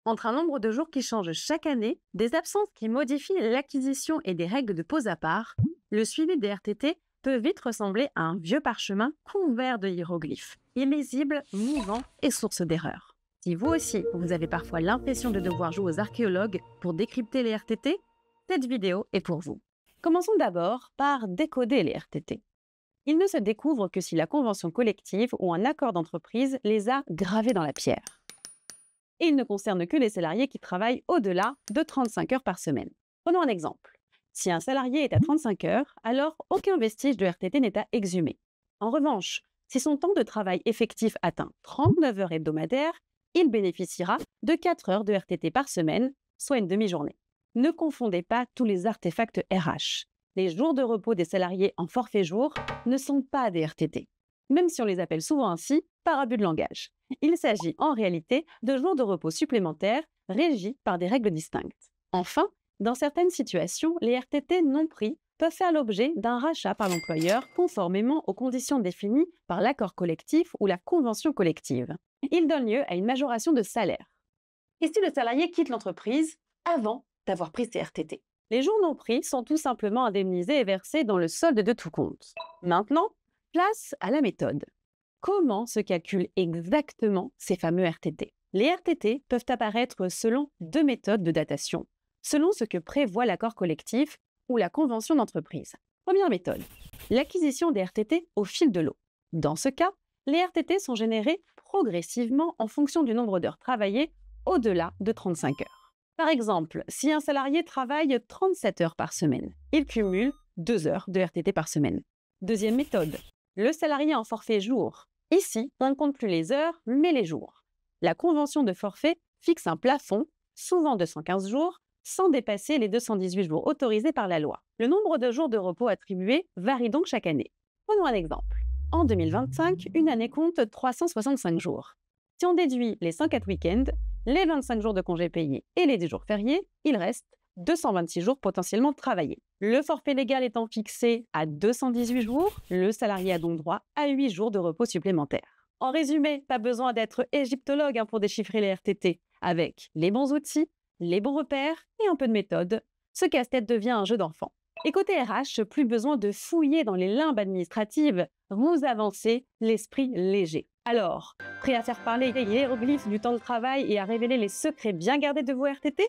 Entre un nombre de jours qui change chaque année, des absences qui modifient l'acquisition et des règles de pause à part, le suivi des RTT peut vite ressembler à un vieux parchemin couvert de hiéroglyphes, illisible, mouvant et source d'erreurs. Si vous aussi, vous avez parfois l'impression de devoir jouer aux archéologues pour décrypter les RTT, cette vidéo est pour vous. Commençons d'abord par décoder les RTT. Ils ne se découvrent que si la convention collective ou un accord d'entreprise les a gravés dans la pierre. Et ils ne concernent que les salariés qui travaillent au-delà de 35 heures par semaine. Prenons un exemple. Si un salarié est à 35 heures, alors aucun vestige de RTT n'est à exhumer. En revanche, si son temps de travail effectif atteint 39 heures hebdomadaires, il bénéficiera de 4 heures de RTT par semaine, soit une demi-journée. Ne confondez pas tous les artefacts RH. Les jours de repos des salariés en forfait jour ne sont pas des RTT, même si on les appelle souvent ainsi par abus de langage. Il s'agit en réalité de jours de repos supplémentaires régis par des règles distinctes. Enfin, dans certaines situations, les RTT non pris peuvent faire l'objet d'un rachat par l'employeur conformément aux conditions définies par l'accord collectif ou la convention collective. Ils donnent lieu à une majoration de salaire. Et si le salarié quitte l'entreprise avant d'avoir pris ses RTT? Les jours non pris sont tout simplement indemnisés et versés dans le solde de tout compte. Maintenant, place à la méthode. Comment se calculent exactement ces fameux RTT? Les RTT peuvent apparaître selon deux méthodes de datation, selon ce que prévoit l'accord collectif ou la convention d'entreprise. Première méthode, l'acquisition des RTT au fil de l'eau. Dans ce cas, les RTT sont générés progressivement en fonction du nombre d'heures travaillées au-delà de 35 heures. Par exemple, si un salarié travaille 37 heures par semaine, il cumule 2 heures de RTT par semaine. Deuxième méthode, le salarié en forfait jour. Ici, on ne compte plus les heures, mais les jours. La convention de forfait fixe un plafond, souvent de 115 jours, sans dépasser les 218 jours autorisés par la loi. Le nombre de jours de repos attribués varie donc chaque année. Prenons un exemple. En 2025, une année compte 365 jours. Si on déduit les 104 week-ends, les 25 jours de congés payés et les 10 jours fériés, il reste 226 jours potentiellement travaillés. Le forfait légal étant fixé à 218 jours, le salarié a donc droit à 8 jours de repos supplémentaires. En résumé, pas besoin d'être égyptologue pour déchiffrer les RTT. Avec les bons outils, les bons repères et un peu de méthode, ce casse-tête devient un jeu d'enfant. Et côté RH, plus besoin de fouiller dans les limbes administratives, vous avancez l'esprit léger. Alors, prêt à faire parler les hiéroglyphes du temps de travail et à révéler les secrets bien gardés de vos RTT?